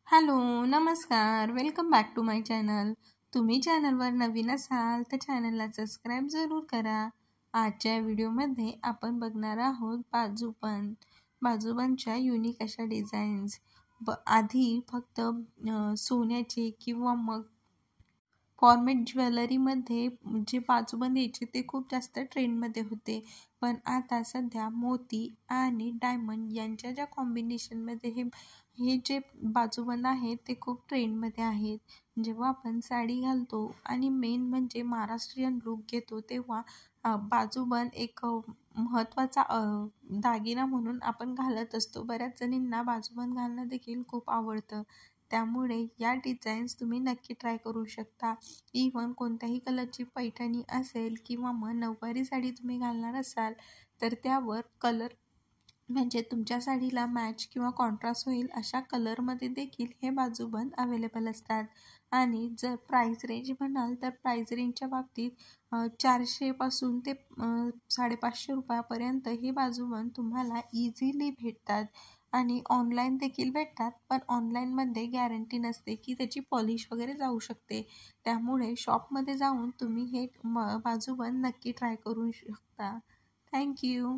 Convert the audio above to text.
Hello, नमस्कार. Welcome back to my channel. तुम्ही चॅनलवर नवीन असाल तर चॅनलला सबस्क्राईब जरूर करा. आजच्या व्हिडिओमध्ये आपण बघणार आहोत बाजूबंदच्या युनिक अशा डिझाईन्स. आधी फक्त सोन्याचे किंवा मग फॉर्मेट ज्वेलरीमध्ये जे बाजूबंद यायचे ते खूप जास्त ट्रेंडमध्ये होते. पण आता सध्या मोती आणि डायमंड यांच्या ज्या कॉम्बिनेशनमध्ये हे जे बाजूबंद आहेत ते खूप ट्रेंडमध्ये आहेत. जेव्हा आपण साडी घालतो आणि मेन म्हणजे महाराष्ट्रीयन लूक घेतो तेव्हा बाजूबंद एक महत्त्वाचा दागिना म्हणून आपण घालत असतो. बऱ्याच जणींना बाजूबंद घालणं देखील खूप आवडतं. त्यामुळे या डिझाईन्स तुम्ही नक्की ट्राय करू शकता. इव्हन कोणत्याही कलरची पैठणी असेल किंवा मग नऊवारी साडी तुम्ही घालणार असाल तर त्यावर कलर म्हणजे तुमच्या साडीला मॅच किंवा कॉन्ट्रास्ट होईल अशा कलरमध्ये देखील हे बाजूबंद अवेलेबल असतात. आणि जर प्राईस रेंज म्हणाल तर प्राईस रेंजच्या बाबतीत 400पासून ते 550 रुपयापर्यंत हे बाजूबंद तुम्हाला इझिली भेटतात. आणि ऑनलाईन देखील भेटतात, पण ऑनलाईनमध्ये गॅरंटी नसते की त्याची पॉलिश वगैरे जाऊ शकते. त्यामुळे शॉपमध्ये जाऊन तुम्ही हे बाजूबंद नक्की ट्राय करू शकता. थँक्यू.